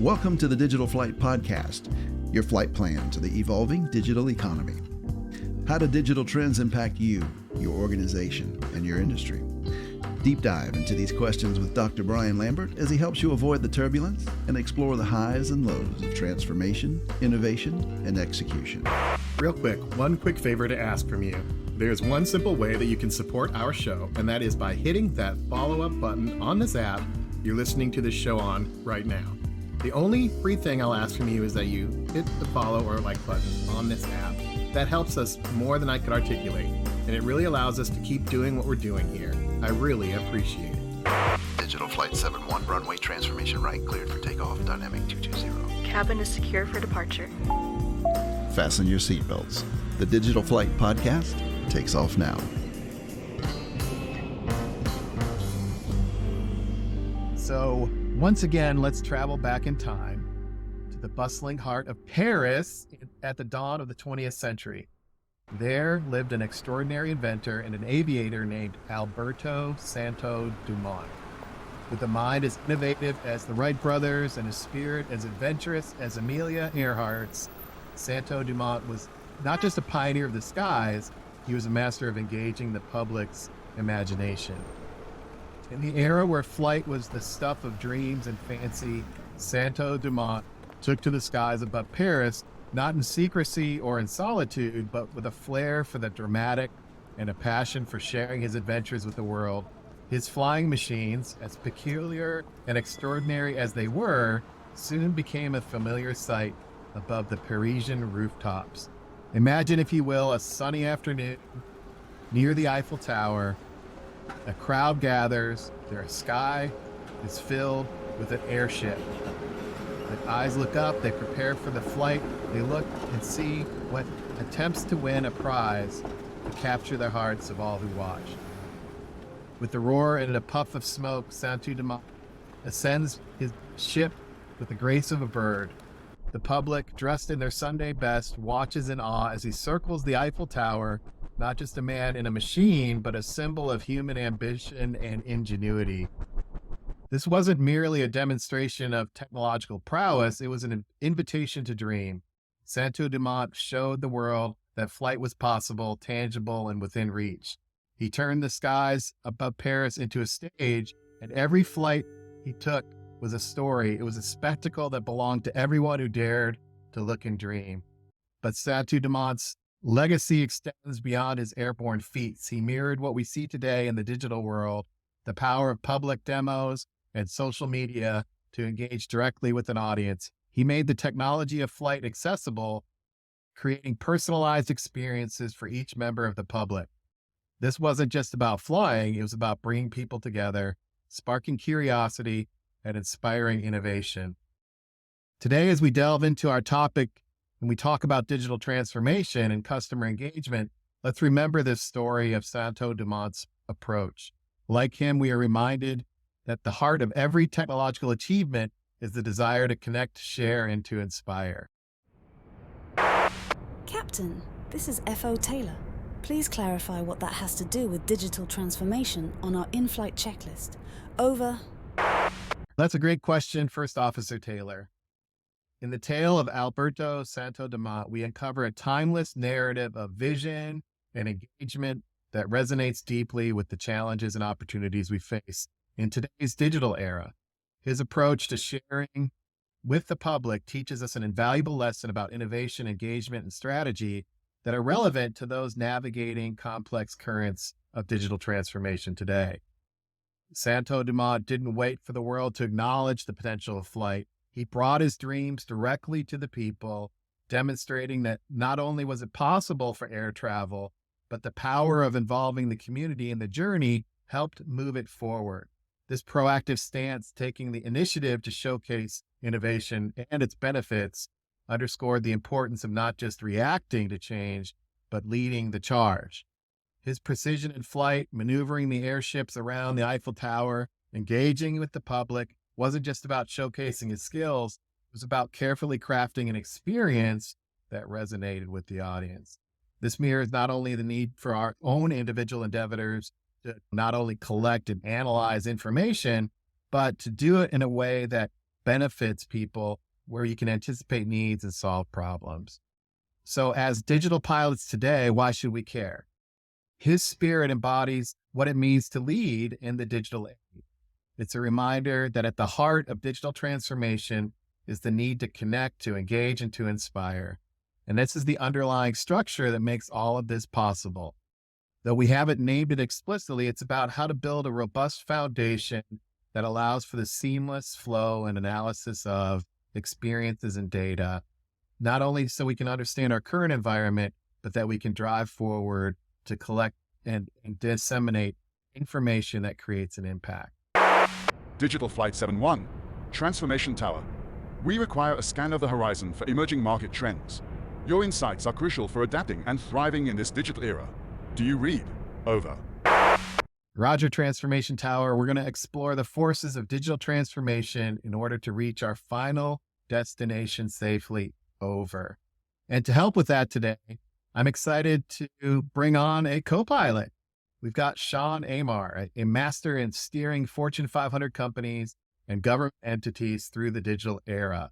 Welcome to the Digital Flight Podcast, your flight plan to the evolving digital economy. How do digital trends impact you, your organization, and your industry? Deep dive into these questions with Dr. Brian Lambert as he helps you avoid the turbulence and explore the highs and lows of transformation, innovation, and execution. Real quick, one quick favor to ask from you. There's one simple way that you can support our show, and that is by hitting that follow-up button on this app you're listening to this show on right now. The only free thing I'll ask from you is that you hit the follow or like button on this app. That helps us more than I could articulate, and it really allows us to keep doing what we're doing here. I really appreciate it. Digital Flight 71, runway transformation right, cleared for takeoff, dynamic 220. Cabin is secure for departure. Fasten your seatbelts. The Digital Flight Podcast takes off now. So, once again, let's travel back in time to the bustling heart of Paris at the dawn of the 20th century. There lived an extraordinary inventor and an aviator named Alberto Santos-Dumont. With a mind as innovative as the Wright brothers and a spirit as adventurous as Amelia Earhart's, Santos-Dumont was not just a pioneer of the skies, he was a master of engaging the public's imagination. In the era where flight was the stuff of dreams and fancy, Santos-Dumont took to the skies above Paris, not in secrecy or in solitude, but with a flair for the dramatic and a passion for sharing his adventures with the world. His flying machines, as peculiar and extraordinary as they were, soon became a familiar sight above the Parisian rooftops. Imagine, if you will, a sunny afternoon near the Eiffel Tower. A crowd gathers, their sky is filled with an airship. The eyes look up, they prepare for the flight, they look and see what attempts to win a prize to capture the hearts of all who watch. With the roar and a puff of smoke, Santos-Dumont ascends his ship with the grace of a bird. The public, dressed in their Sunday best, watches in awe as he circles the Eiffel Tower, not just a man in a machine, but a symbol of human ambition and ingenuity. This wasn't merely a demonstration of technological prowess, it was an invitation to dream. Santos-Dumont showed the world that flight was possible, tangible, and within reach. He turned the skies above Paris into a stage, and every flight he took was a story. It was a spectacle that belonged to everyone who dared to look and dream. But Santos-Dumont's legacy extends beyond his airborne feats. He mirrored what we see today in the digital world, the power of public demos and social media to engage directly with an audience. He made the technology of flight accessible, creating personalized experiences for each member of the public. This wasn't just about flying, it was about bringing people together, sparking curiosity, and inspiring innovation. Today, as we delve into our topic, when we talk about digital transformation and customer engagement, let's remember this story of Santos-Dumont's approach. Like him, we are reminded that the heart of every technological achievement is the desire to connect, share, and to inspire. Captain, this is F.O. Taylor. Please clarify what that has to do with digital transformation on our in-flight checklist. Over. That's a great question, First Officer Taylor. In the tale of Alberto Santos-Dumont, we uncover a timeless narrative of vision and engagement that resonates deeply with the challenges and opportunities we face in today's digital era. His approach to sharing with the public teaches us an invaluable lesson about innovation, engagement, and strategy that are relevant to those navigating complex currents of digital transformation today. Santos-Dumont didn't wait for the world to acknowledge the potential of flight. He brought his dreams directly to the people, demonstrating that not only was it possible for air travel, but the power of involving the community in the journey helped move it forward. This proactive stance, taking the initiative to showcase innovation and its benefits, underscored the importance of not just reacting to change, but leading the charge. His precision in flight, maneuvering the airships around the Eiffel Tower, engaging with the public, wasn't just about showcasing his skills, it was about carefully crafting an experience that resonated with the audience. This mirrors not only the need for our own individual endeavors to not only collect and analyze information, but to do it in a way that benefits people, where you can anticipate needs and solve problems. So as digital pilots today, why should we care? His spirit embodies what it means to lead in the digital age. It's a reminder that at the heart of digital transformation is the need to connect, to engage, and to inspire. And this is the underlying structure that makes all of this possible. Though we haven't named it explicitly, it's about how to build a robust foundation that allows for the seamless flow and analysis of experiences and data, not only so we can understand our current environment, but that we can drive forward to collect and disseminate information that creates an impact. Digital Flight 71, Transformation Tower. We require a scan of the horizon for emerging market trends. Your insights are crucial for adapting and thriving in this digital era. Do you read? Over. Roger, Transformation Tower. We're going to explore the forces of digital transformation in order to reach our final destination safely. Over. And to help with that today, I'm excited to bring on a co-pilot. We've got Sean Amar, a master in steering Fortune 500 companies and government entities through the digital era.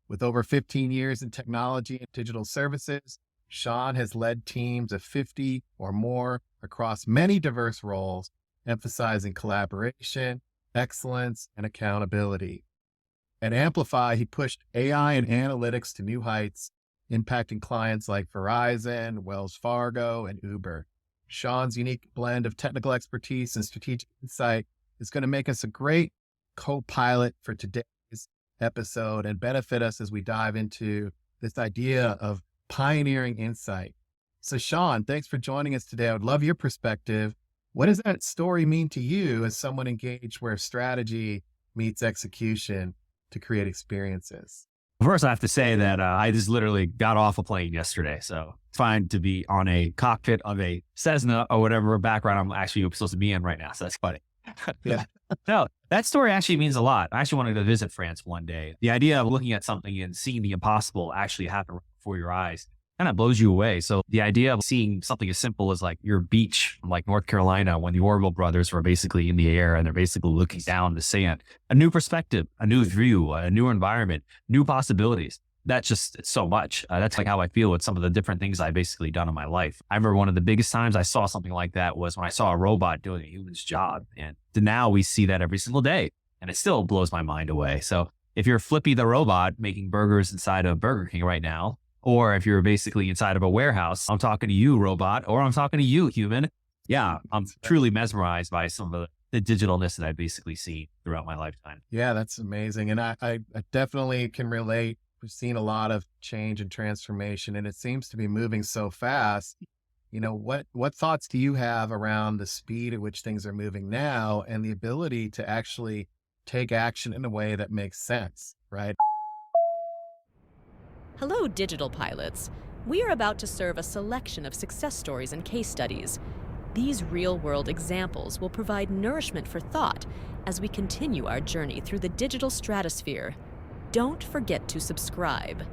With over 15 years in technology and digital services, Sean has led teams of 50 or more across many diverse roles, emphasizing collaboration, excellence, and accountability. At Amplify, he pushed AI and analytics to new heights, impacting clients like Verizon, Wells Fargo, and Uber. Sean's unique blend of technical expertise and strategic insight is going to make us a great co-pilot for today's episode and benefit us as we dive into this idea of pioneering insight. So Sean, thanks for joining us today. I would love your perspective. What does that story mean to you as someone engaged where strategy meets execution to create experiences? First, I have to say that I just literally got off a plane yesterday. So it's fine to be on a cockpit of a Cessna or whatever background I'm actually supposed to be in right now. So that's funny. Yeah. No, that story actually means a lot. I actually wanted to visit France one day. The idea of looking at something and seeing the impossible actually happen right before your eyes kind of blows you away. So the idea of seeing something as simple as like your beach, like North Carolina, when the Orville brothers were basically in the air and they're basically looking down the sand, a new perspective, a new view, a new environment, new possibilities. That's just, it's so much. That's like how I feel with some of the different things I've basically done in my life. I remember one of the biggest times I saw something like that was when I saw a robot doing a human's job. And now we see that every single day and it still blows my mind away. So if you're Flippy the robot making burgers inside of Burger King right now, or if you're basically inside of a warehouse, I'm talking to you, robot, or I'm talking to you, human. Yeah, I'm truly mesmerized by some of the digitalness that I've basically seen throughout my lifetime. Yeah, that's amazing. And I definitely can relate. We've seen a lot of change and transformation, and it seems to be moving so fast. You know, what thoughts do you have around the speed at which things are moving now and the ability to actually take action in a way that makes sense, right? Hello, digital pilots. We are about to serve a selection of success stories and case studies. These real-world examples will provide nourishment for thought as we continue our journey through the digital stratosphere. Don't forget to subscribe.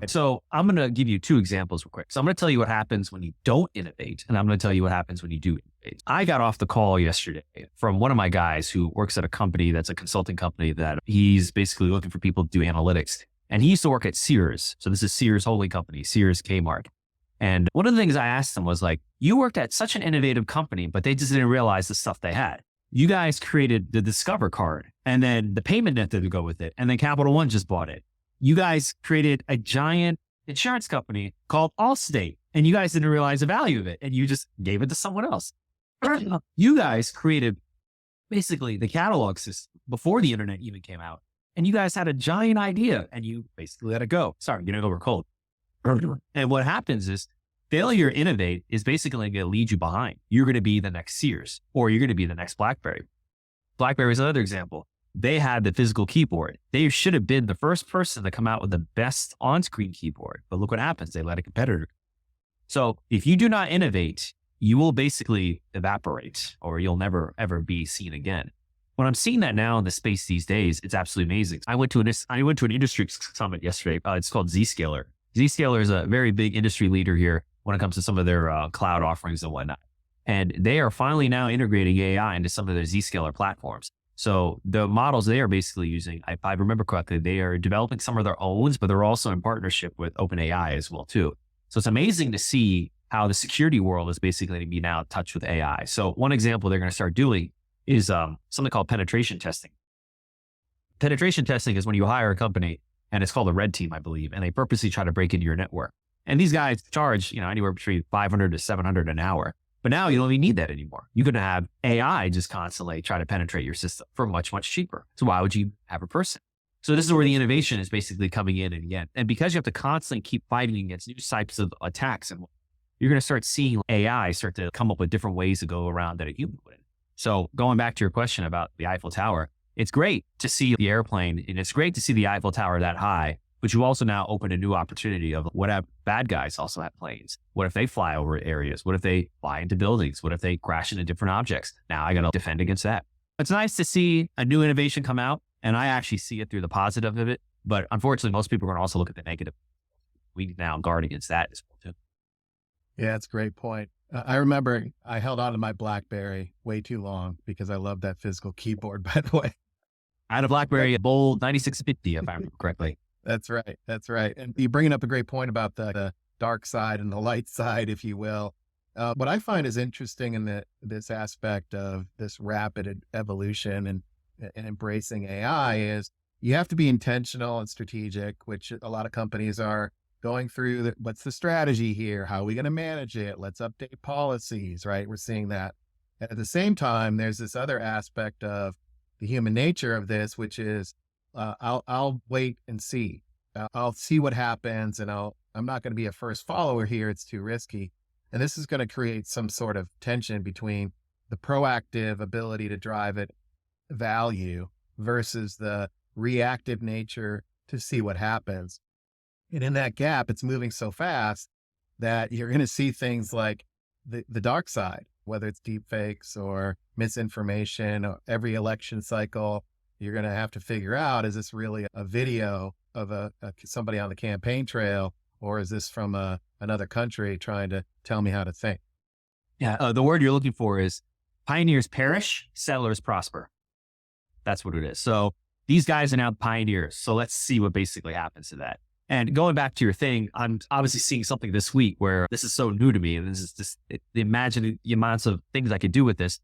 So I'm going to give you two examples real quick. So I'm going to tell you what happens when you don't innovate, and I'm going to tell you what happens when you do innovate. I got off the call yesterday from one of my guys who works at a company that's a consulting company that he's basically looking for people to do analytics. And he used to work at Sears. So this is Sears holding company, Sears Kmart. And one of the things I asked him was like, you worked at such an innovative company, but they just didn't realize the stuff they had. You guys created the Discover card and then the payment method to go with it. And then Capital One just bought it. You guys created a giant insurance company called Allstate, and you guys didn't realize the value of it, and you just gave it to someone else. You guys created basically the catalog system before the internet even came out, and you guys had a giant idea, and you basically let it go. Sorry, getting over cold. And what happens is failure to innovate is basically going to lead you behind. You're going to be the next Sears, or you're going to be the next BlackBerry. BlackBerry is another example. They had the physical keyboard. They should have been the first person to come out with the best on-screen keyboard. But look what happens. They let a competitor. So if you do not innovate, you will basically evaporate or you'll never, ever be seen again. When I'm seeing that now in the space these days, it's absolutely amazing. I went to an industry summit yesterday. It's called Zscaler. Zscaler is a very big industry leader here when it comes to some of their cloud offerings and whatnot. And they are finally now integrating AI into some of their Zscaler platforms. So the models they are basically using, if I remember correctly, they are developing some of their own, but they're also in partnership with OpenAI as well too. So it's amazing to see how the security world is basically going to be now in touch with AI. So one example they're going to start doing is something called penetration testing. Penetration testing is when you hire a company, and it's called a red team, I believe, and they purposely try to break into your network. And these guys charge, anywhere between 500 to 700 an hour. But now you don't even need that anymore. You can have AI just constantly try to penetrate your system for much, much cheaper. So why would you have a person? So this is where the innovation is basically coming in and again. And because you have to constantly keep fighting against new types of attacks, and you're going to start seeing AI start to come up with different ways to go around that a human would. So going back to your question about the Eiffel Tower, it's great to see the airplane, and it's great to see the Eiffel Tower that high, but you also now open a new opportunity of what if bad guys also have planes? What if they fly over areas? What if they fly into buildings? What if they crash into different objects? Now I got to defend against that. It's nice to see a new innovation come out, and I actually see it through the positive of it. But unfortunately, most people are going to also look at the negative. We now guard against that as well too. Yeah, that's a great point. I remember I held on to my BlackBerry way too long because I love that physical keyboard, by the way. I had a BlackBerry Bold 9650, if I remember correctly. That's right. That's right. And you're bringing up a great point about the dark side and the light side, if you will. What I find is interesting in this aspect of this rapid evolution and embracing AI is you have to be intentional and strategic, which a lot of companies are going through. What's the strategy here? How are we going to manage it? Let's update policies, right? We're seeing that. At the same time, there's this other aspect of the human nature of this, which is I'll wait and see. I'll see what happens, and I'm not going to be a first follower here. It's too risky. And this is going to create some sort of tension between the proactive ability to drive it value versus the reactive nature to see what happens. And in that gap, it's moving so fast that you're going to see things like the dark side, whether it's deep fakes or misinformation. Or every election cycle, you're going to have to figure out, is this really a video of somebody on the campaign trail, or is this from another country trying to tell me how to think? Yeah, the word you're looking for is pioneers perish, settlers prosper. That's what it is. So these guys are now pioneers. So let's see what basically happens to that. And going back to your thing, I'm obviously seeing something this week where this is so new to me. And this is just, imagine the amounts of things I could do with this.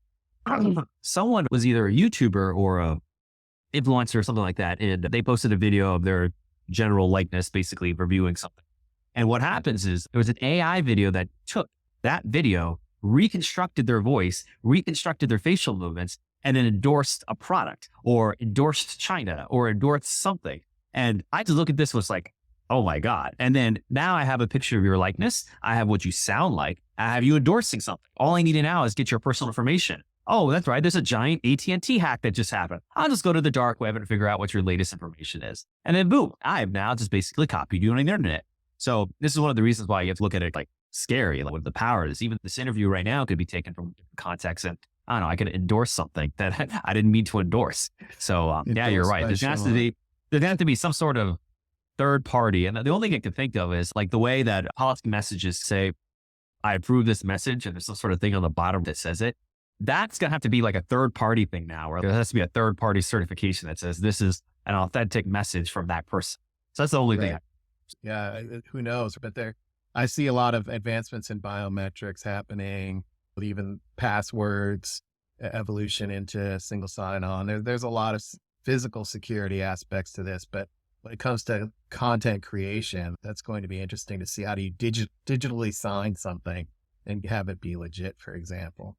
Someone was either a YouTuber or a influencer or something like that. And they posted a video of their general likeness, basically reviewing something. And what happens is there was an AI video that took that video, reconstructed their voice, reconstructed their facial movements, and then endorsed a product or endorsed China or endorsed something. And I just look at this was like, oh my God. And then now I have a picture of your likeness. I have what you sound like. I have you endorsing something. All I need now is get your personal information. Oh, that's right. There's a giant AT&T hack that just happened. I'll just go to the dark web and figure out what your latest information is. And then boom, I have now just basically copied you on the internet. So this is one of the reasons why you have to look at it like scary, like what the power is. Even this interview right now could be taken from different contexts. And I don't know, I could endorse something that I didn't mean to endorse. So yeah, you're right. There has to be some sort of third party. And the only thing I can think of is like the way that policy messages say, I approve this message, and there's some sort of thing on the bottom that says it. That's going to have to be like a third party thing now, where there has to be a third party certification that says this is an authentic message from that person. So that's the only thing. Yeah, who knows? But I see a lot of advancements in biometrics happening, with even passwords, evolution into single sign-on. There's a lot of physical security aspects to this, but when it comes to content creation, that's going to be interesting to see. How do you digitally sign something and have it be legit, for example?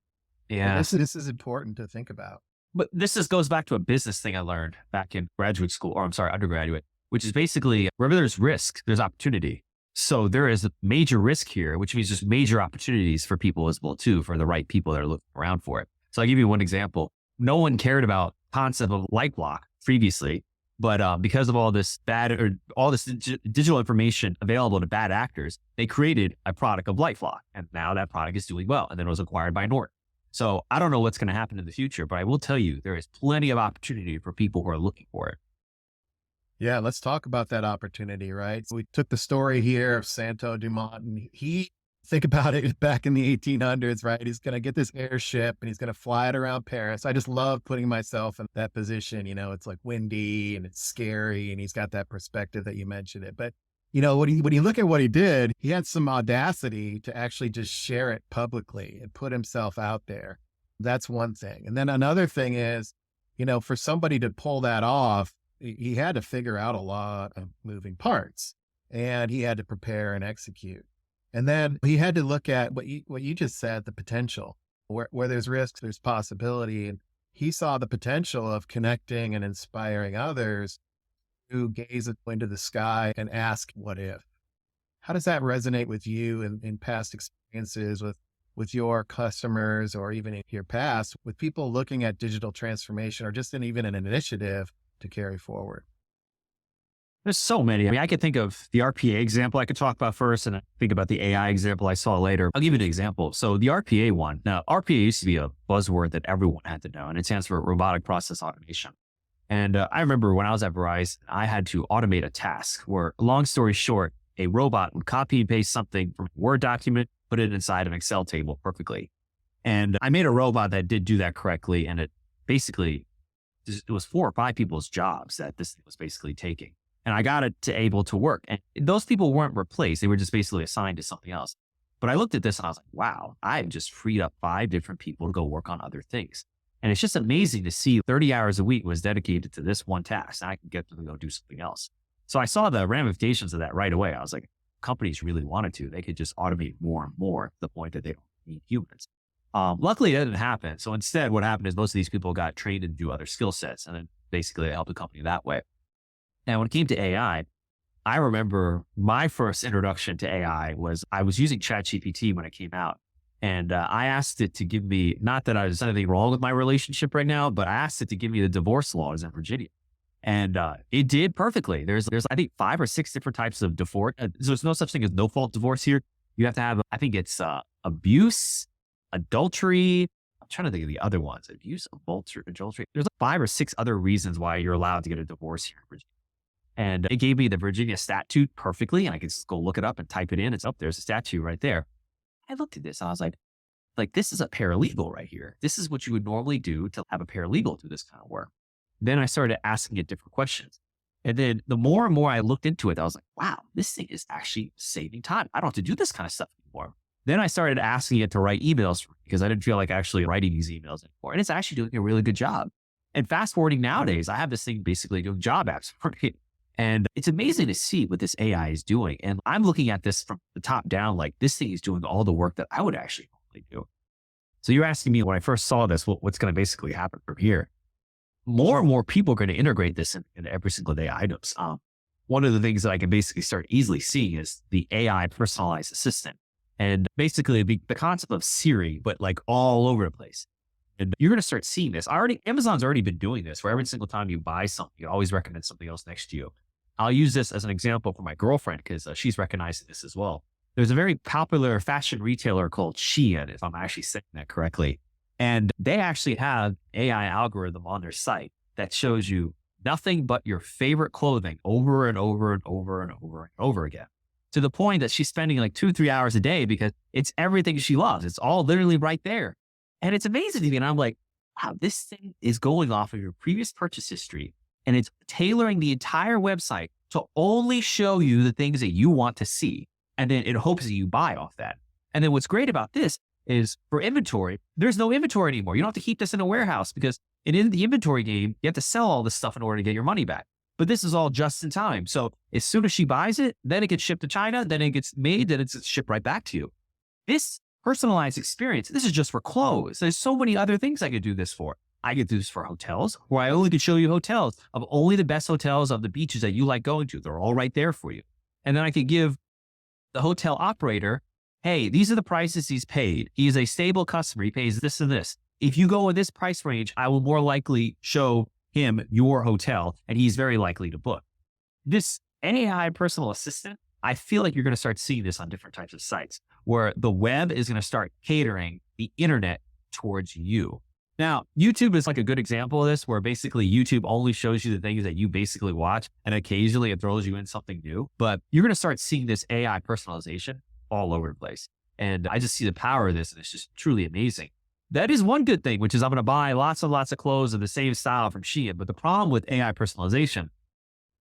Yeah, this is important to think about. But this just goes back to a business thing I learned back in graduate school, or I'm sorry, undergraduate, which is basically wherever there's risk, there's opportunity. So there is a major risk here, which means there's major opportunities for people as well too, for the right people that are looking around for it. So I'll give you one example. No one cared about concept of light block previously, but because of all this digital information available to bad actors, they created a product of LifeLock, and now that product is doing well, and then it was acquired by Norton. So I don't know what's going to happen in the future, but I will tell you there is plenty of opportunity for people who are looking for it. Yeah, let's talk about that opportunity, right? So we took the story here of Santos-Dumont, and he think about it back in the 1800s, right? He's going to get this airship and he's going to fly it around Paris. I just love putting myself in that position. It's like windy and it's scary, and he's got that perspective that you mentioned it. But when you look at what he did, he had some audacity to actually just share it publicly and put himself out there. That's one thing. And then another thing is, for somebody to pull that off, he had to figure out a lot of moving parts, and he had to prepare and execute. And then he had to look at what you just said, the potential. Where there's risk, there's possibility. And he saw the potential of connecting and inspiring others who gaze into the sky and ask, what if? How does that resonate with you in past experiences with your customers, or even in your past, with people looking at digital transformation, or just even an initiative to carry forward? There's so many. I mean, I could think of the RPA example I could talk about first, and I think about the AI example I saw later. I'll give you an example. So the RPA one. Now, RPA used to be a buzzword that everyone had to know, and it stands for robotic process automation. And I remember when I was at Verizon, I had to automate a task where, long story short, a robot would copy and paste something from a Word document, put it inside an Excel table perfectly. And I made a robot that did do that correctly. And it was 4 or 5 people's jobs that this thing was basically taking. And I got it able to work. And those people weren't replaced. They were just basically assigned to something else. But I looked at this and I was like, wow, I've just freed up 5 different people to go work on other things. And it's just amazing to see 30 hours a week was dedicated to this one task. And I can get them to go do something else. So I saw the ramifications of that right away. I was like, companies really wanted to. They could just automate more and more to the point that they don't need humans. Luckily, that didn't happen. So instead, what happened is most of these people got trained to do other skill sets. And then basically they helped the company that way. Now, when it came to AI, I remember my first introduction to AI was I was using ChatGPT when it came out. And I asked it to give me, not that there's anything wrong with my relationship right now, but I asked it to give me the divorce laws in Virginia. And it did perfectly. There's I think 5 or 6 different types of divorce. There's no such thing as no fault divorce here. You have to have, I think it's abuse, adultery. I'm trying to think of the other ones. Abuse, adultery. There's like 5 or 6 other reasons why you're allowed to get a divorce here in Virginia. And it gave me the Virginia statute perfectly. And I could just go look it up and type it in. It's up. There's a statute right there. I looked at this and I was like, this is a paralegal right here. This is what you would normally do to have a paralegal do this kind of work. Then I started asking it different questions. And then the more and more I looked into it, I was like, wow, this thing is actually saving time. I don't have to do this kind of stuff anymore. Then I started asking it to write emails for me because I didn't feel like actually writing these emails anymore. And it's actually doing a really good job. And fast forwarding nowadays, I have this thing basically doing job apps for me. And it's amazing to see what this AI is doing. And I'm looking at this from the top down, like this thing is doing all the work that I would actually normally do. So you're asking me when I first saw this, what's going to basically happen from here? More and more people are going to integrate this into every single day items. One of the things that I can basically start easily seeing is the AI personalized assistant. And basically the concept of Siri, but like all over the place. And you're going to start seeing this. Amazon's already been doing this where every single time you buy something, you always recommend something else next to you. I'll use this as an example for my girlfriend because she's recognizing this as well. There's a very popular fashion retailer called Shein, if I'm actually saying that correctly. And they actually have AI algorithm on their site that shows you nothing but your favorite clothing over and over and over and over and over again. To the point that she's spending like 2-3 hours a day because it's everything she loves. It's all literally right there. And it's amazing to me. And I'm like, wow, this thing is going off of your previous purchase history. And it's tailoring the entire website to only show you the things that you want to see. And then it hopes that you buy off that. And then what's great about this is for inventory, there's no inventory anymore. You don't have to keep this in a warehouse because in the inventory game, you have to sell all this stuff in order to get your money back. But this is all just in time. So as soon as she buys it, then it gets shipped to China, then it gets made, then it's shipped right back to you. This personalized experience, this is just for clothes. There's so many other things I could do this for. I could do this for hotels, where I only could show you hotels of only the best hotels of the beaches that you like going to. They're all right there for you. And then I could give the hotel operator, hey, these are the prices he's paid. He is a stable customer. He pays this and this. If you go in this price range, I will more likely show him your hotel, and he's very likely to book. This AI personal assistant, I feel like you're going to start seeing this on different types of sites where the web is going to start catering the internet towards you. Now, YouTube is like a good example of this, where basically YouTube only shows you the things that you basically watch, and occasionally it throws you in something new. But you're going to start seeing this AI personalization all over the place. And I just see the power of this, and it's just truly amazing. That is one good thing, which is I'm going to buy lots of clothes of the same style from Shein. But the problem with AI personalization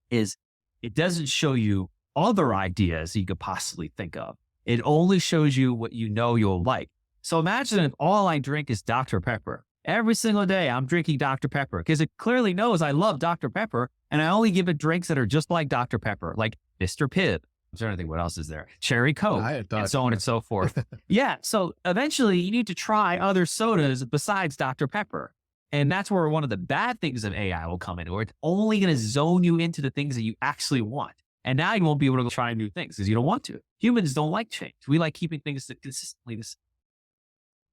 is it doesn't show you other ideas you could possibly think of. It only shows you what you know you'll like. So imagine if all I drink is Dr. Pepper. Every single day I'm drinking Dr. Pepper because it clearly knows I love Dr. Pepper, and I only give it drinks that are just like Dr. Pepper, like Mr. Pibb. I'm trying to think what else is there. Cherry Coke, and so on and so forth. Yeah. So eventually you need to try other sodas besides Dr. Pepper. And that's where one of the bad things of AI will come in, where it's only going to zone you into the things that you actually want. And now you won't be able to try new things because you don't want to. Humans don't like change. We like keeping things consistently the same.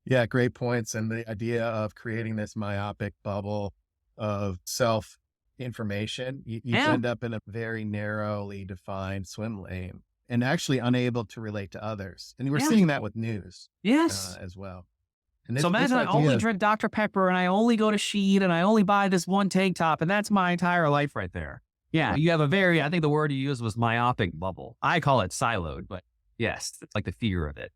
Yeah, great points. And the idea of creating this myopic bubble of self information, you end up in a very narrowly defined swim lane and actually unable to relate to others. And we're seeing that with news as well. And so imagine I only drink Dr. Pepper and I only go to Shein and I only buy this one tank top, and that's my entire life right there. Yeah, you have I think the word you used was myopic bubble. I call it siloed, but yes, it's like the fear of it.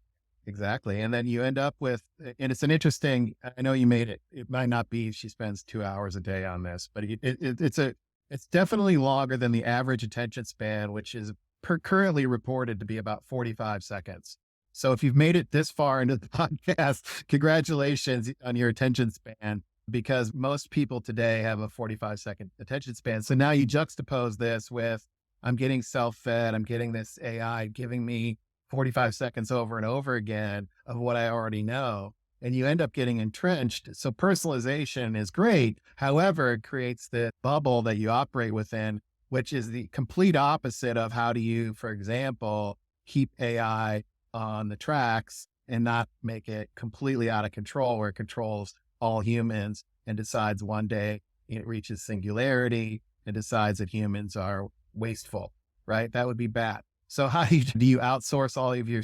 Exactly. And then you end up with, and it's an interesting, I know you made it, it might not be, she spends 2 hours a day on this, but it's definitely longer than the average attention span, which is currently reported to be about 45 seconds. So if you've made it this far into the podcast, congratulations on your attention span, because most people today have a 45-second attention span. So now you juxtapose this with, I'm getting self-fed, I'm getting this AI giving me 45 seconds over and over again of what I already know. And you end up getting entrenched. So personalization is great. However, it creates the bubble that you operate within, which is the complete opposite of how do you, for example, keep AI on the tracks and not make it completely out of control, where it controls all humans and decides one day it reaches singularity and decides that humans are wasteful, right? That would be bad. So how do you outsource all of your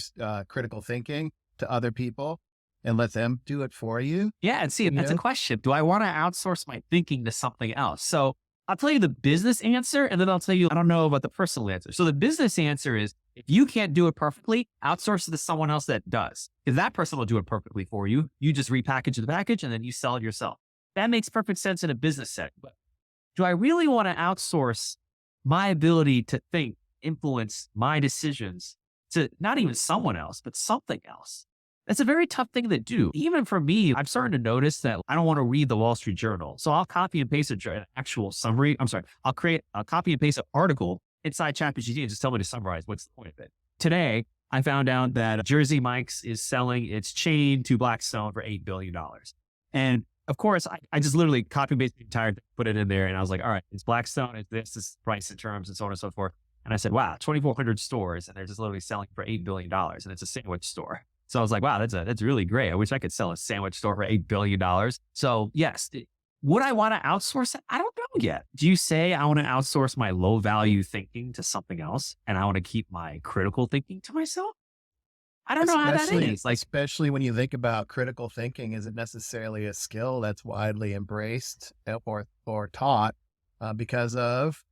critical thinking to other people and let them do it for you? Yeah. And see, that's a question. Do I want to outsource my thinking to something else? So I'll tell you the business answer, and then I'll tell you, I don't know about the personal answer. So the business answer is, if you can't do it perfectly, outsource it to someone else that does. Because that person will do it perfectly for you. You just repackage the package and then you sell it yourself. That makes perfect sense in a business setting. But do I really want to outsource my ability to think, influence my decisions to not even someone else, but something else? That's a very tough thing to do. Even for me, I'm starting to notice that I don't want to read the Wall Street Journal. So I'll copy and paste an actual summary. I'll copy and paste an article inside ChatGPT and just tell me to summarize what's the point of it. Today, I found out that Jersey Mike's is selling its chain to Blackstone for $8 billion. And of course, I just literally copy and paste the entire thing, put it in there. And I was like, all right, it's Blackstone, it's this price and terms and so on and so forth. And I said, wow, 2,400 stores. And they're just literally selling for $8 billion. And it's a sandwich store. So I was like, wow, that's really great. I wish I could sell a sandwich store for $8 billion. So yes, would I want to outsource it? I don't know yet. Do you say I want to outsource my low value thinking to something else and I want to keep my critical thinking to myself? I don't know how that is. Especially when you think about critical thinking, isn't necessarily a skill that's widely embraced or taught because of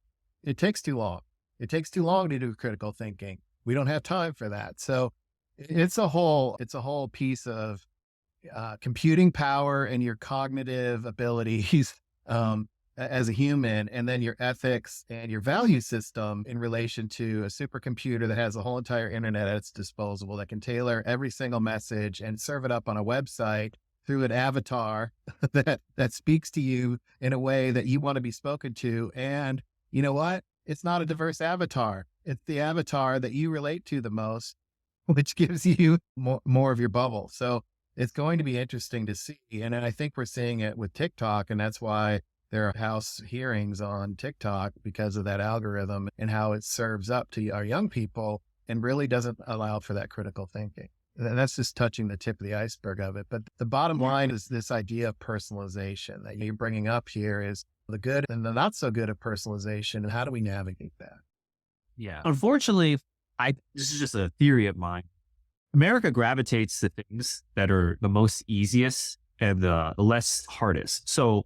it takes too long. It takes too long to do critical thinking. We don't have time for that. So it's a whole piece of computing power and your cognitive abilities as a human, and then your ethics and your value system in relation to a supercomputer that has a whole entire internet at its disposal, that can tailor every single message and serve it up on a website through an avatar that speaks to you in a way that you want to be spoken to. And you know what? It's not a diverse avatar. It's the avatar that you relate to the most, which gives you more of your bubble. So it's going to be interesting to see. And I think we're seeing it with TikTok. And that's why there are House hearings on TikTok, because of that algorithm and how it serves up to our young people and really doesn't allow for that critical thinking. And that's just touching the tip of the iceberg of it. But the bottom line is this idea of personalization that you're bringing up here is the good and the not so good of personalization. And how do we navigate that? Yeah. Unfortunately, this is just a theory of mine. America gravitates to things that are the most easiest and the less hardest. So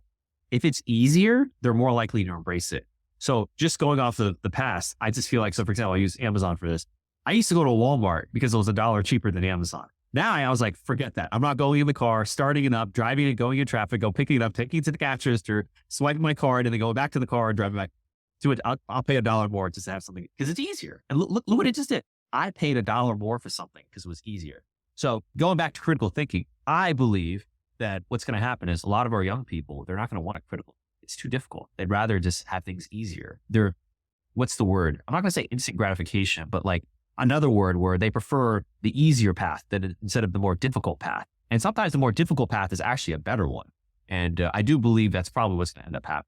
if it's easier, they're more likely to embrace it. So just going off the past, I just feel like, so for example, I use Amazon for this. I used to go to Walmart because it was $1 cheaper than Amazon. Now I was like, forget that. I'm not going in the car, starting it up, driving it, going in traffic, go picking it up, taking it to the cash register, swiping my card, and then going back to the car and driving back to it. I'll pay $1 more just to have something because it's easier. And look what it just did. I paid $1 more for something because it was easier. So going back to critical thinking, I believe that what's going to happen is a lot of our young people, they're not going to want a critical. It's too difficult. They'd rather just have things easier. What's the word? I'm not going to say instant gratification, but like another word where they prefer the easier path instead of the more difficult path. And sometimes the more difficult path is actually a better one. And I do believe that's probably what's going to end up happening.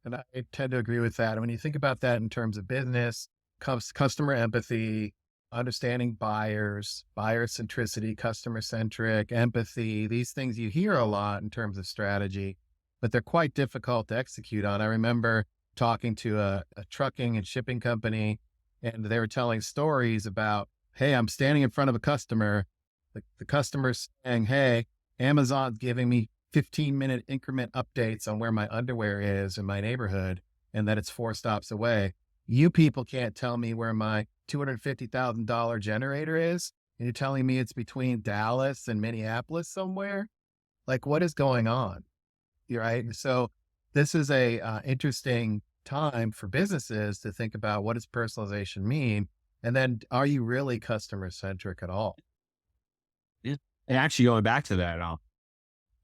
And I tend to agree with that. And when you think about that in terms of business, customer empathy, understanding buyers, buyer centricity, customer centric, empathy, these things you hear a lot in terms of strategy, but they're quite difficult to execute on. I remember talking to a trucking and shipping company, and they were telling stories about, hey, I'm standing in front of a customer. The customer's saying, hey, Amazon's giving me 15-minute increment updates on where my underwear is in my neighborhood and that it's 4 stops away. You people can't tell me where my $250,000 generator is. And you're telling me it's between Dallas and Minneapolis somewhere? Like, what is going on? Right. So this is a interesting time for businesses to think about, what does personalization mean? And then, are you really customer centric at all? Yeah. And actually going back to that,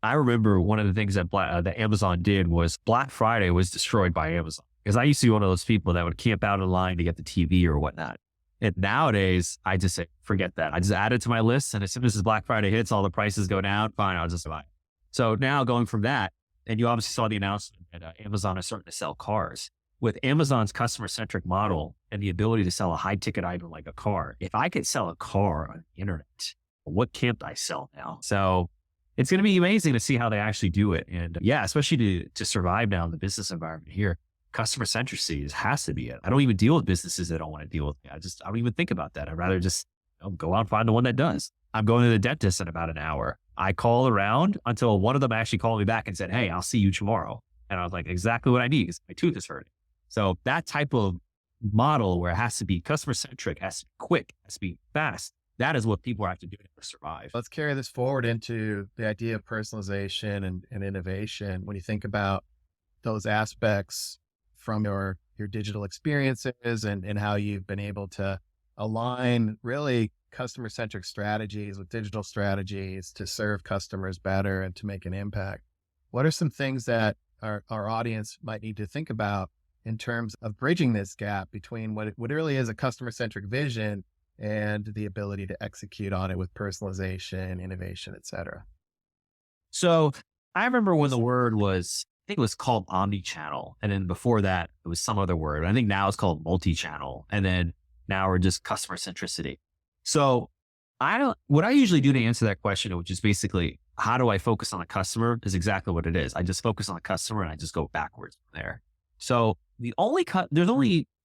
I remember one of the things that Amazon did was Black Friday was destroyed by Amazon. Because I used to be one of those people that would camp out in line to get the TV or whatnot. And nowadays, I just say, forget that. I just add it to my list. And as soon as Black Friday hits, all the prices go down. Fine, I'll just buy it. So now going from that, and you obviously saw the announcement that Amazon is starting to sell cars. With Amazon's customer-centric model and the ability to sell a high-ticket item like a car, if I could sell a car on the internet, what can't I sell now? So it's going to be amazing to see how they actually do it. And yeah, especially to survive now in the business environment here, customer centricity has to be it. I don't even deal with businesses that don't want to deal with me. I don't even think about that. I'd rather just go out and find the one that does. I'm going to the dentist in about an hour. I call around until one of them actually called me back and said, hey, I'll see you tomorrow. And I was like, exactly what I need because my tooth is hurting. So that type of model where it has to be customer centric, has to be quick, has to be fast. That is what people have to do to survive. Let's carry this forward into the idea of personalization and innovation. When you think about those aspects from your digital experiences and how you've been able to align really customer-centric strategies with digital strategies to serve customers better and to make an impact, what are some things that our audience might need to think about in terms of bridging this gap between what really is a customer-centric vision and the ability to execute on it with personalization, innovation, et cetera? So I remember when the word was, I think it was called omni-channel. And then before that, it was some other word. I think now it's called multi-channel. And then now we're just customer centricity. So what I usually do to answer that question, which is basically, how do I focus on the customer, is exactly what it is. I just focus on the customer and I just go backwards from there. So there's only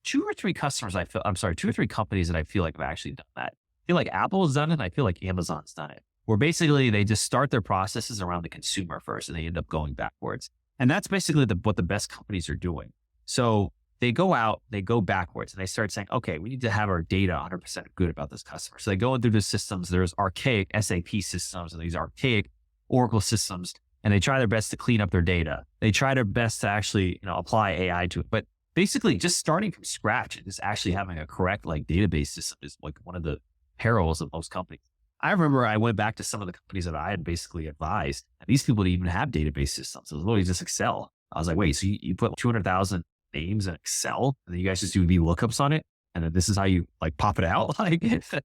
2 or 3 companies that I feel like have actually done that. I feel like Apple has done it. And I feel like Amazon's done it, where basically they just start their processes around the consumer first and they end up going backwards. And that's basically what the best companies are doing. So they go out, they go backwards, and they start saying, okay, we need to have our data 100% good about this customer. So they go into the systems. There's archaic SAP systems and these archaic Oracle systems, and they try their best to clean up their data. They try their best to actually, apply AI to it. But basically just starting from scratch and just actually having a correct database system is like one of the perils of most companies. I remember I went back to some of the companies that I had basically advised, and these people didn't even have database systems. It was literally just Excel. I was like, wait, so you put 200,000 names in Excel and then you guys just do VLOOKUPs on it? And then this is how you pop it out?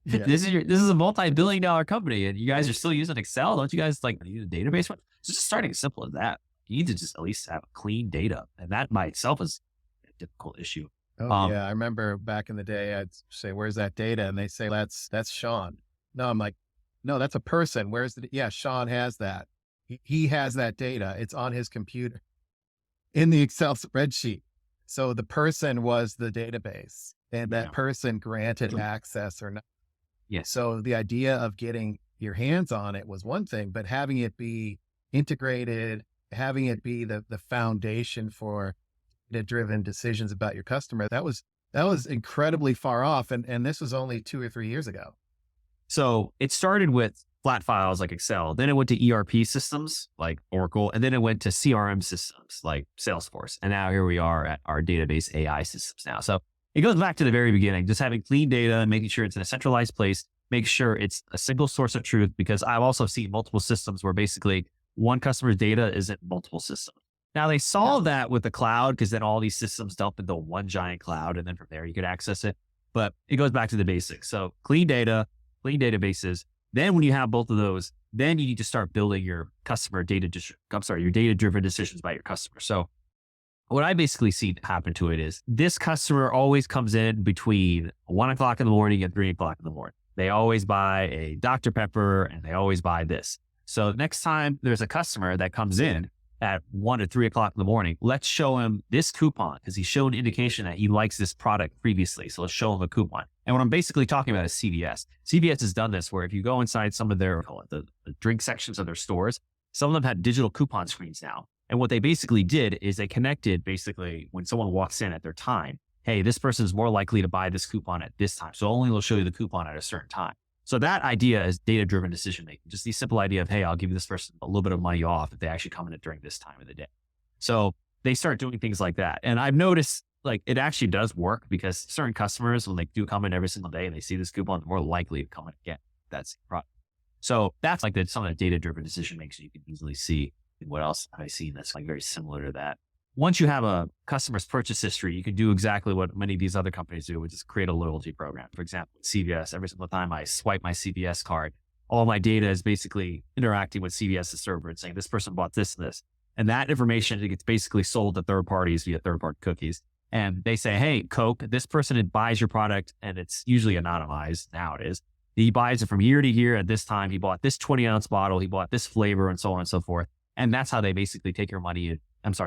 This is a multi-billion-dollar company and you guys are still using Excel? Don't you guys need a database one? So just starting as simple as that. You need to just at least have clean data. And that by itself is a difficult issue. Oh yeah. I remember back in the day, I'd say, where's that data? And they say, that's Sean. No, I'm like, no, that's a person. Yeah, Sean has that. He has that data. It's on his computer in the Excel spreadsheet. So the person was the database and that person granted access or not. Yes. So the idea of getting your hands on it was one thing, but having it be integrated, having it be the foundation for data-driven decisions about your customer, that was incredibly far off. And this was only 2 or 3 years ago. So it started with flat files like Excel. Then it went to ERP systems like Oracle, and then it went to CRM systems like Salesforce. And now here we are at our database AI systems now. So it goes back to the very beginning, just having clean data and making sure it's in a centralized place, make sure it's a single source of truth, because I've also seen multiple systems where basically one customer's data is in multiple systems. Now they solve that with the cloud, because then all these systems dump into one giant cloud, and then from there you could access it. But it goes back to the basics. So clean data, clean databases. Then when you have both of those, then you need to start building your your data-driven decisions by your customer. So what I basically see happen to it is this customer always comes in between 1 o'clock in the morning and 3 o'clock in the morning. They always buy a Dr. Pepper and they always buy this. So next time there's a customer that comes in at 1 to 3 o'clock in the morning, let's show him this coupon, because he's shown indication that he likes this product previously. So let's show him a coupon. And what I'm basically talking about is CVS. CVS has done this where if you go inside some of their, the drink sections of their stores, some of them had digital coupon screens now. And what they basically did is they connected basically when someone walks in at their time, hey, this person is more likely to buy this coupon at this time. So only they'll show you the coupon at a certain time. So that idea is data-driven decision-making. Just the simple idea of, hey, I'll give this person a little bit of money off if they actually come in during this time of the day. So they start doing things like that. And I've noticed like it actually does work, because certain customers, when they do come in every single day and they see this coupon, they're more likely to come in again. That's the product. So that's like some of the data-driven decision-making you can easily see. What else have I seen that's like very similar to that? Once you have a customer's purchase history, you can do exactly what many of these other companies do, which is create a loyalty program. For example, CVS, every single time I swipe my CVS card, all my data is basically interacting with CVS's server and saying, this person bought this and this. And that information gets basically sold to third parties via third-party cookies. And they say, hey, Coke, this person buys your product, and it's usually anonymized. Now it is. He buys it from year to year at this time. He bought this 20-ounce bottle. He bought this flavor, and so on and so forth. And that's how they basically take your money.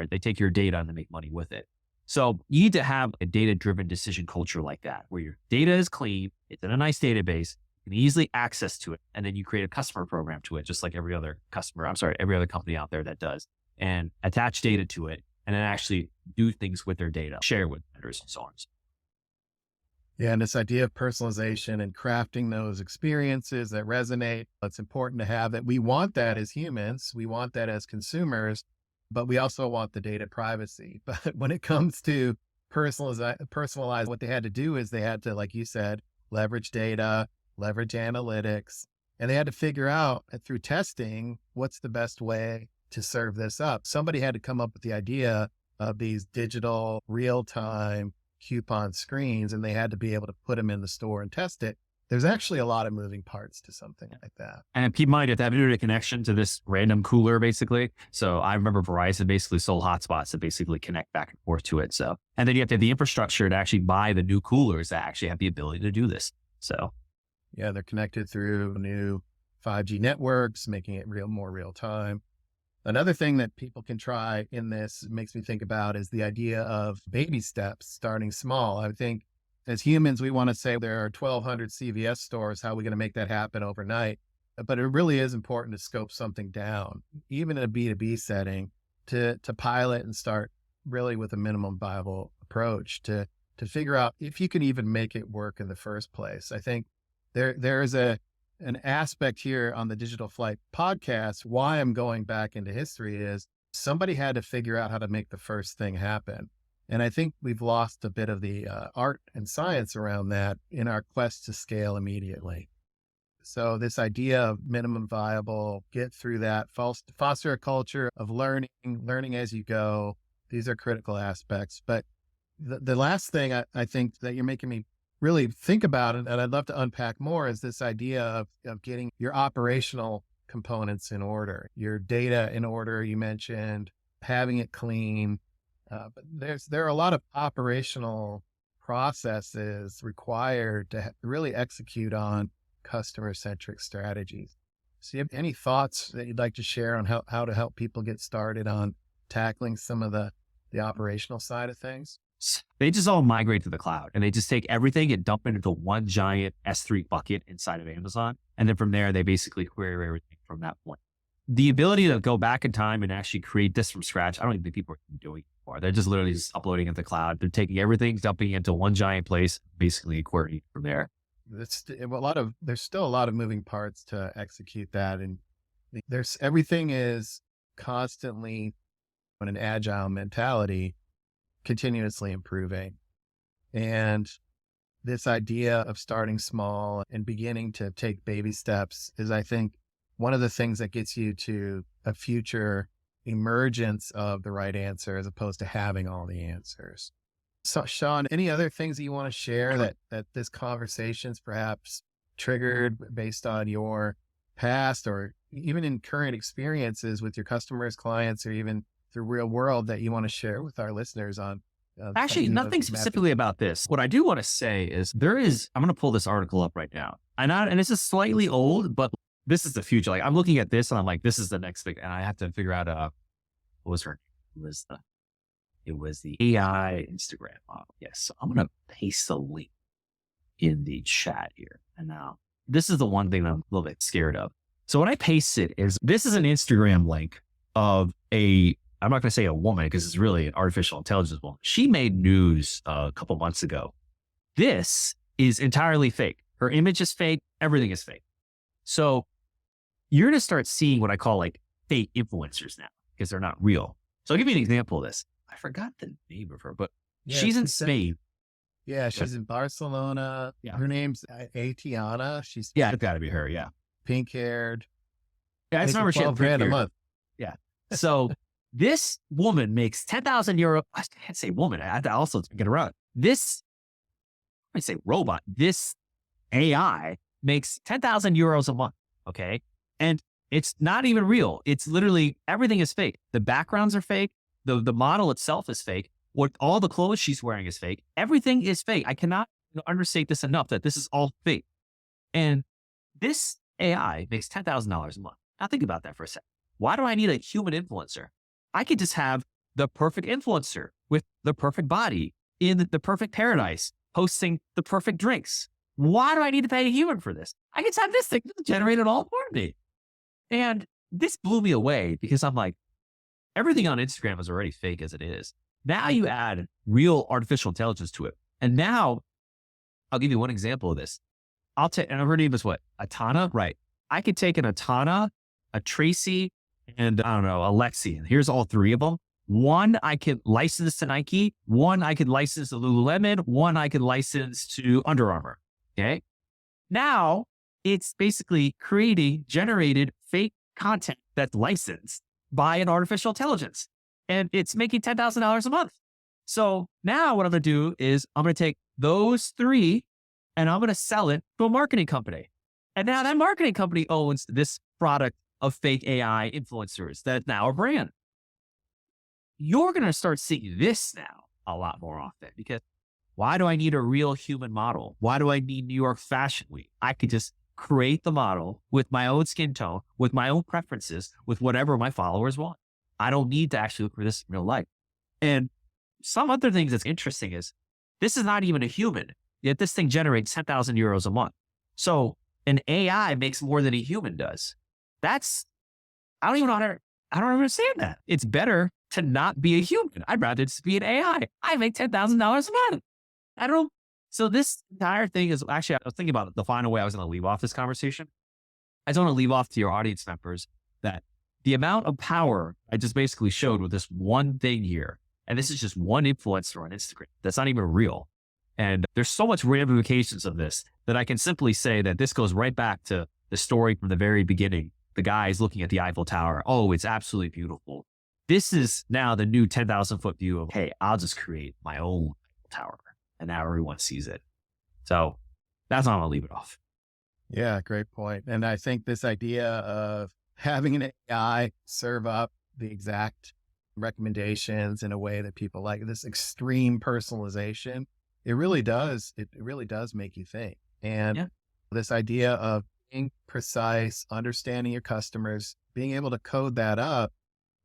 They take your data and they make money with it. So you need to have a data-driven decision culture like that, where your data is clean, it's in a nice database, you can easily access to it, and then you create a customer program to it, just like every other company out there that does, and attach data to it, and then actually do things with their data, share with vendors and so on. Yeah, and this idea of personalization and crafting those experiences that resonate, it's important to have that. We want that as humans, we want that as consumers, but we also want the data privacy. But when it comes to personalize, what they had to do is they had to, like you said, leverage data, leverage analytics, and they had to figure out through testing, what's the best way to serve this up. Somebody had to come up with the idea of these digital real-time coupon screens, and they had to be able to put them in the store and test it. There's actually a lot of moving parts to something like that. And keep in mind, you have to have internet connection to this random cooler, basically. So I remember Verizon basically sold hotspots that basically connect back and forth to it. So, and then you have to have the infrastructure to actually buy the new coolers that actually have the ability to do this. So, yeah, they're connected through new 5G networks, making it more real time. Another thing that people can try in this makes me think about is the idea of baby steps, starting small. I think as humans, we want to say there are 1,200 CVS stores. How are we going to make that happen overnight? But it really is important to scope something down, even in a B2B setting, to pilot and start really with a minimum viable approach to figure out if you can even make it work in the first place. I think there is an aspect here on the Digital Flight podcast. Why I'm going back into history is somebody had to figure out how to make the first thing happen. And I think we've lost a bit of the art and science around that in our quest to scale immediately. So this idea of minimum viable, get through that, foster a culture of learning as you go. These are critical aspects. But the last thing I think that you're making me really think about it, and I'd love to unpack more, is this idea of getting your operational components in order, your data in order. You mentioned having it clean. But there are a lot of operational processes required to really execute on customer-centric strategies. So you have any thoughts that you'd like to share on how to help people get started on tackling some of the operational side of things? They just all migrate to the cloud, and they just take everything and dump it into one giant S3 bucket inside of Amazon. And then from there, they basically query everything from that point. The ability to go back in time and actually create this from scratch, I don't even think people are doing it anymore. They're just literally just uploading it to the cloud. They're taking everything, dumping it into one giant place, basically querying from there. there's still a lot of moving parts to execute that. And everything is constantly on an agile mentality, continuously improving. And this idea of starting small and beginning to take baby steps is, I think, one of the things that gets you to a future emergence of the right answer as opposed to having all the answers. So, Sean, any other things that you want to share that this conversation's perhaps triggered based on your past or even in current experiences with your customers, clients, or even the real world that you want to share with our listeners on? Actually, nothing specifically about this. What I do want to say is I'm going to pull this article up right now. And this is slightly old, but this is the future. Like I'm looking at this and I'm like, this is the next big, and I have to figure out, what was her name? It was the AI Instagram model. Yes. So I'm going to paste the link in the chat here. And now this is the one thing I'm a little bit scared of. So what I pasted this is an Instagram link of I'm not going to say a woman because it's really an artificial intelligence woman. She made news a couple months ago. This is entirely fake. Her image is fake. Everything is fake. So you're going to start seeing what I call like fake influencers now because they're not real. So I'll give you an example of this. I forgot the name of her, but she's in Spain. Yeah, she's in Barcelona. Yeah. Her name's Atiana. It's got to be her. Yeah. Pink haired. Yeah, I just remember she had $12,000 a month. Yeah. So this woman makes 10,000 euro. I can't say woman. I have to also get around. I say robot. This AI makes 10,000 euros a month. Okay. And it's not even real. It's literally everything is fake. The backgrounds are fake. The model itself is fake. All the clothes she's wearing is fake. Everything is fake. I cannot understate this enough that this is all fake. And this AI makes $10,000 a month. Now think about that for a second. Why do I need a human influencer? I could just have the perfect influencer with the perfect body in the perfect paradise, hosting the perfect drinks. Why do I need to pay a human for this? I can just have this thing generate it all for me. And this blew me away because I'm like, everything on Instagram is already fake as it is. Now you add real artificial intelligence to it. And now I'll give you one example of this. And her name is what? Atana? Right. I could take an Atana, a Tracy, and I don't know, Alexi. And here's all three of them. One I could license to Nike. One I could license to Lululemon. One I could license to Under Armour. Okay. Now it's basically generated fake content that's licensed by an artificial intelligence. And it's making $10,000 a month. So now what I'm going to do is I'm going to take those three and I'm going to sell it to a marketing company. And now that marketing company owns this product of fake AI influencers that's now a brand. You're going to start seeing this now a lot more often because why do I need a real human model? Why do I need New York Fashion Week? I could just create the model with my own skin tone, with my own preferences, with whatever my followers want. I don't need to actually look for this in real life. And some other things that's interesting is this is not even a human, yet this thing generates 10,000 euros a month. So an AI makes more than a human does. I don't understand that. It's better to not be a human. I'd rather just be an AI. I make $10,000 a month. So this entire thing is actually, I was thinking about the final way I was going to leave off this conversation. I just want to leave off to your audience members that the amount of power I just basically showed with this one thing here, and this is just one influencer on Instagram that's not even real. And there's so much ramifications of this that I can simply say that this goes right back to the story from the very beginning. The guy is looking at the Eiffel Tower. Oh, it's absolutely beautiful. This is now the new 10,000 foot view of, hey, I'll just create my own tower. And now everyone sees it. So that's how I'm going to leave it off. Yeah, great point. And I think this idea of having an AI serve up the exact recommendations in a way that people like, this extreme personalization, it really does make you think. And this idea of being precise, understanding your customers, being able to code that up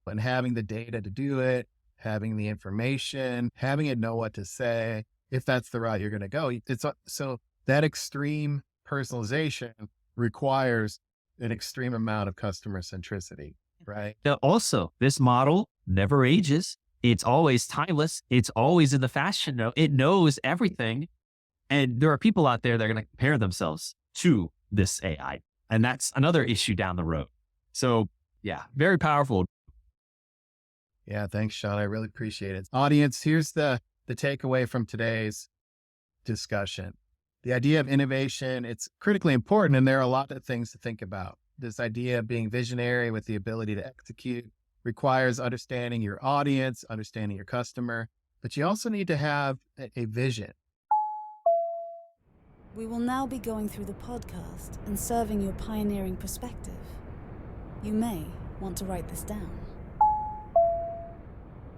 and having the data to do it, having the information, having it know what to say, if that's the route you're going to go. So that extreme personalization requires an extreme amount of customer centricity, right? Now, also, this model never ages. It's always timeless. It's always in the fashion. It knows everything. And there are people out there that are going to compare themselves to this AI. And that's another issue down the road. So yeah, very powerful. Yeah, thanks, Sean. I really appreciate it. Audience, here's the takeaway from today's discussion. The idea of innovation, it's critically important, and there are a lot of things to think about. This idea of being visionary with the ability to execute requires understanding your audience, understanding your customer, but you also need to have a vision. We will now be going through the podcast and serving your pioneering perspective. You may want to write this down.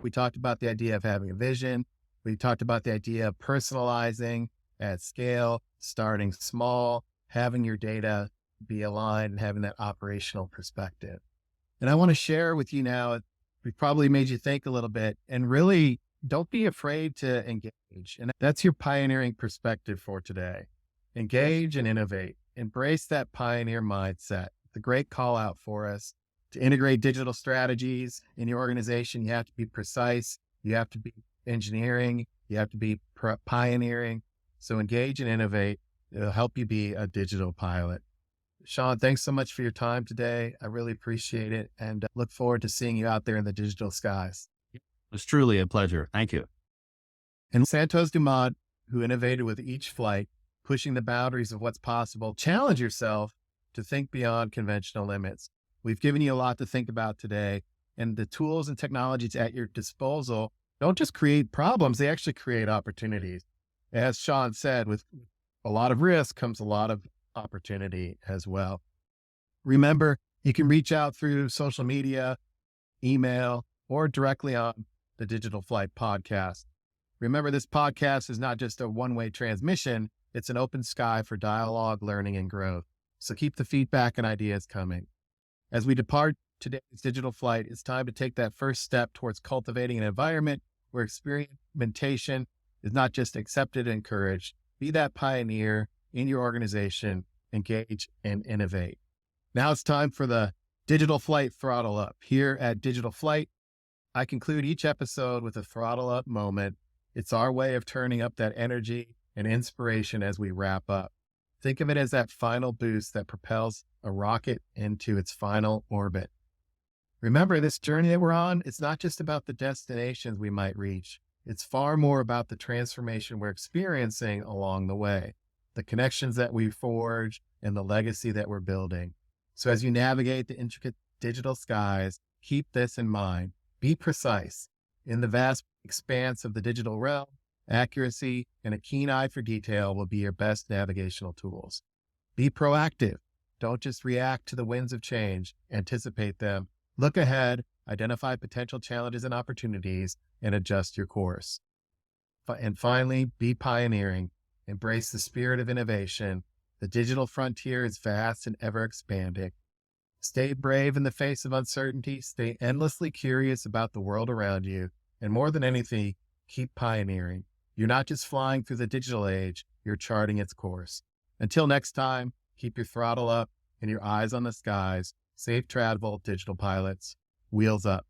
We talked about the idea of having a vision. We talked about the idea of personalizing at scale, starting small, having your data be aligned, and having that operational perspective. And I want to share with you now, we probably made you think a little bit, and really don't be afraid to engage. And that's your pioneering perspective for today. Engage and innovate. Embrace that pioneer mindset. The great call out for us to integrate digital strategies in your organization. You have to be precise. You have to be engineering. You have to be pioneering. So engage and innovate. It'll help you be a digital pilot. Sean, thanks so much for your time today. I really appreciate it, and look forward to seeing you out there in the digital skies. It was truly a pleasure. Thank you. And Santos-Dumont, who innovated with each flight, pushing the boundaries of what's possible. Challenge yourself to think beyond conventional limits. We've given you a lot to think about today, and the tools and technologies at your disposal don't just create problems, they actually create opportunities. As Sean said, with a lot of risk comes a lot of opportunity as well. Remember, you can reach out through social media, email, or directly on the Digital Flight podcast. Remember, this podcast is not just a one-way transmission, it's an open sky for dialogue, learning, and growth. So keep the feedback and ideas coming. As we depart today's digital flight, it's time to take that first step towards cultivating an environment where experimentation is not just accepted and encouraged. Be that pioneer in your organization, engage and innovate. Now it's time for the Digital Flight Throttle Up. Here at Digital Flight, I conclude each episode with a throttle up moment. It's our way of turning up that energy and inspiration as we wrap up. Think of it as that final boost that propels a rocket into its final orbit. Remember, this journey that we're on, it's not just about the destinations we might reach. It's far more about the transformation we're experiencing along the way, the connections that we forge, and the legacy that we're building. So as you navigate the intricate digital skies, keep this in mind. Be precise. In the vast expanse of the digital realm, accuracy and a keen eye for detail will be your best navigational tools. Be proactive. Don't just react to the winds of change. Anticipate them. Look ahead, identify potential challenges and opportunities, and adjust your course. And finally, be pioneering. Embrace the spirit of innovation. The digital frontier is vast and ever expanding. Stay brave in the face of uncertainty. Stay endlessly curious about the world around you. And more than anything, keep pioneering. You're not just flying through the digital age, you're charting its course. Until next time, keep your throttle up and your eyes on the skies. Safe travel, digital pilots. Wheels up.